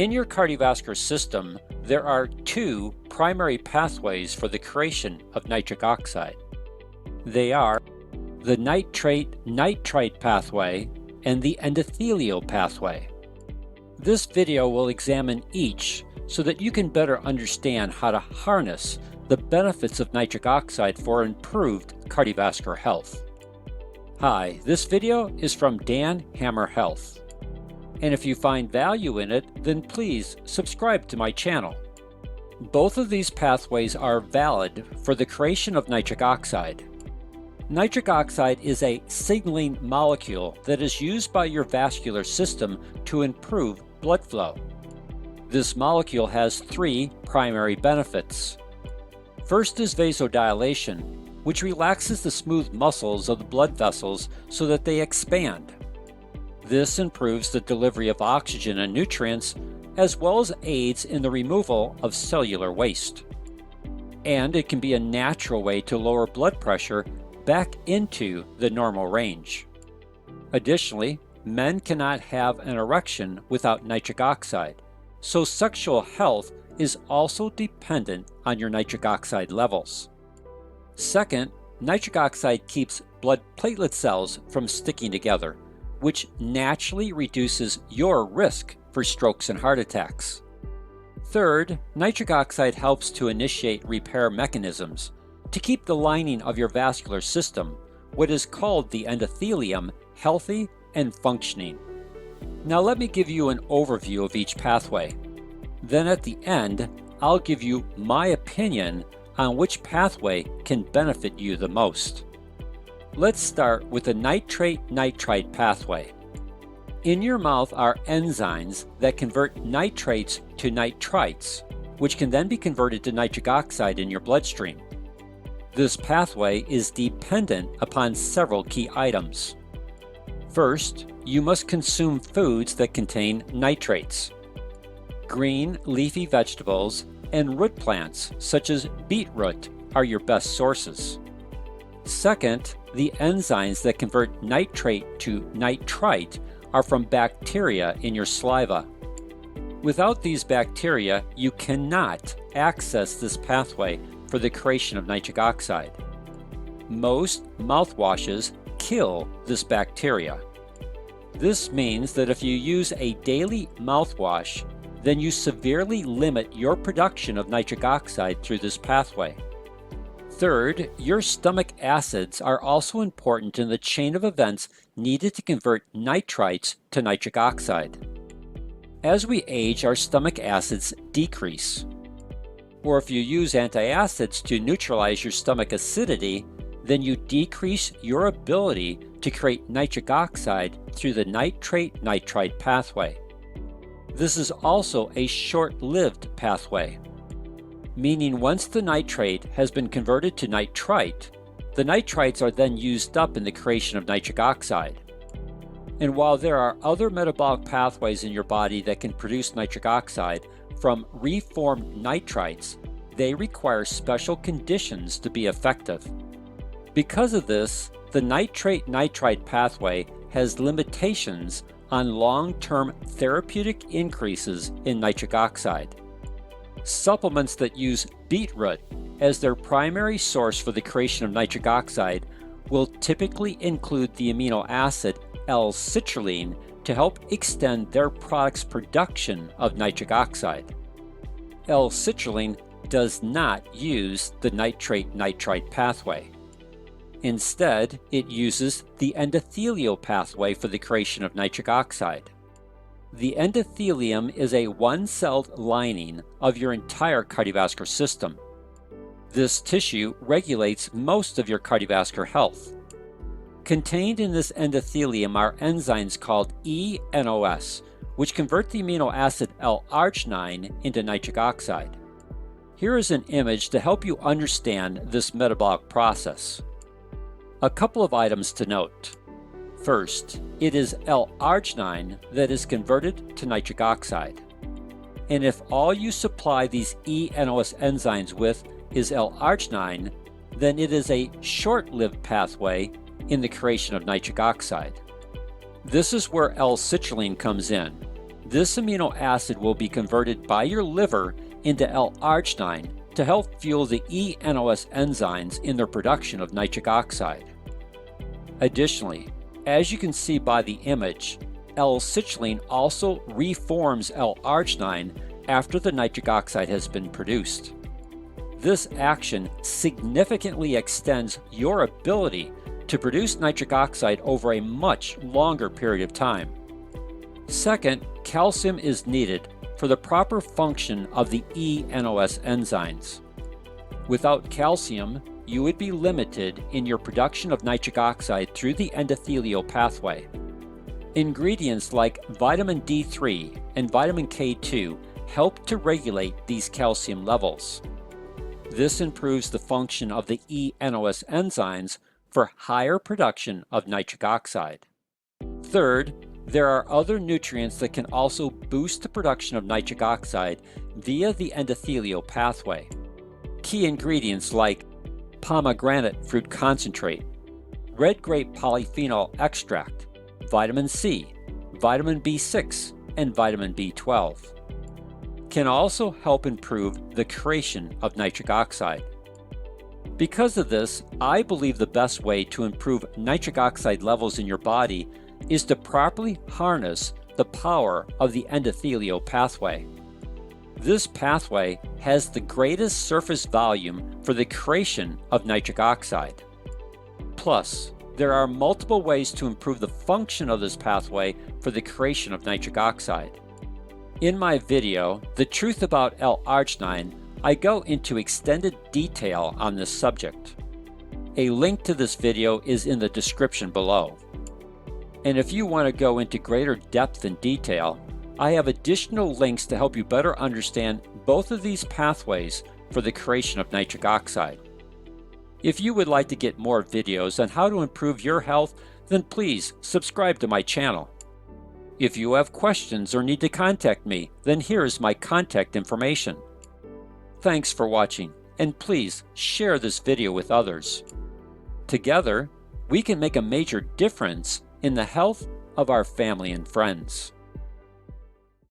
In your cardiovascular system, there are two primary pathways for the creation of nitric oxide. They are the nitrate-nitrite pathway and the endothelial pathway. This video will examine each so that you can better understand how to harness the benefits of nitric oxide for improved cardiovascular health. Hi, this video is from Dan Hammer Health. And if you find value in it, then please subscribe to my channel. Both of these pathways are valid for the creation of nitric oxide. Nitric oxide is a signaling molecule that is used by your vascular system to improve blood flow. This molecule has three primary benefits. First is vasodilation, which relaxes the smooth muscles of the blood vessels so that they expand. This improves the delivery of oxygen and nutrients, as well as aids in the removal of cellular waste. And it can be a natural way to lower blood pressure back into the normal range. Additionally, men cannot have an erection without nitric oxide, so sexual health is also dependent on your nitric oxide levels. Second, nitric oxide keeps blood platelet cells from sticking together, which naturally reduces your risk for strokes and heart attacks. Third, nitric oxide helps to initiate repair mechanisms to keep the lining of your vascular system, what is called the endothelium, healthy and functioning. Now let me give you an overview of each pathway. Then at the end, I'll give you my opinion on which pathway can benefit you the most. Let's start with the nitrate-nitrite pathway. In your mouth are enzymes that convert nitrates to nitrites, which can then be converted to nitric oxide in your bloodstream. This pathway is dependent upon several key items. First, you must consume foods that contain nitrates. Green leafy vegetables and root plants such as beetroot are your best sources. Second, the enzymes that convert nitrate to nitrite are from bacteria in your saliva. Without these bacteria, you cannot access this pathway for the creation of nitric oxide. Most mouthwashes kill this bacteria. This means that if you use a daily mouthwash, then you severely limit your production of nitric oxide through this pathway. Third, your stomach acids are also important in the chain of events needed to convert nitrites to nitric oxide. As we age, our stomach acids decrease. Or if you use antacids to neutralize your stomach acidity, then you decrease your ability to create nitric oxide through the nitrate-nitrite pathway. This is also a short-lived pathway, meaning once the nitrate has been converted to nitrite, the nitrites are then used up in the creation of nitric oxide. And while there are other metabolic pathways in your body that can produce nitric oxide from reformed nitrites, they require special conditions to be effective. Because of this, the nitrate-nitrite pathway has limitations on long-term therapeutic increases in nitric oxide. Supplements that use beetroot as their primary source for the creation of nitric oxide will typically include the amino acid L-Citrulline to help extend their product's production of nitric oxide. L-Citrulline does not use the nitrate-nitrite pathway. Instead, it uses the endothelial pathway for the creation of nitric oxide. The endothelium is a one-celled lining of your entire cardiovascular system. This tissue regulates most of your cardiovascular health. Contained in this endothelium are enzymes called eNOS, which convert the amino acid L-Arginine into nitric oxide. Here is an image to help you understand this metabolic process. A couple of items to note. First, it is L-Arginine that is converted to nitric oxide. And if all you supply these eNOS enzymes with is L-Arginine, then it is a short-lived pathway in the creation of nitric oxide. This is where L-Citrulline comes in. This amino acid will be converted by your liver into L-Arginine to help fuel the eNOS enzymes in their production of nitric oxide. Additionally, as you can see by the image, L-citrulline also reforms L-Arginine after the nitric oxide has been produced. This action significantly extends your ability to produce nitric oxide over a much longer period of time. Second, calcium is needed for the proper function of the eNOS enzymes. Without calcium, you would be limited in your production of nitric oxide through the endothelial pathway. Ingredients like vitamin D3 and vitamin K2 help to regulate these calcium levels. This improves the function of the eNOS enzymes for higher production of nitric oxide. Third, there are other nutrients that can also boost the production of nitric oxide via the endothelial pathway. Key ingredients like pomegranate fruit concentrate, red grape polyphenol extract, vitamin C, vitamin B6, and vitamin B12 can also help improve the creation of nitric oxide. Because of this, I believe the best way to improve nitric oxide levels in your body is to properly harness the power of the endothelial pathway. This pathway has the greatest surface volume for the creation of nitric oxide. Plus, there are multiple ways to improve the function of this pathway for the creation of nitric oxide. In my video, The Truth About L-Arginine, I go into extended detail on this subject. A link to this video is in the description below. And if you want to go into greater depth and detail, I have additional links to help you better understand both of these pathways for the creation of nitric oxide. If you would like to get more videos on how to improve your health, then please subscribe to my channel. If you have questions or need to contact me, then here is my contact information. Thanks for watching, and please share this video with others. Together, we can make a major difference in the health of our family and friends.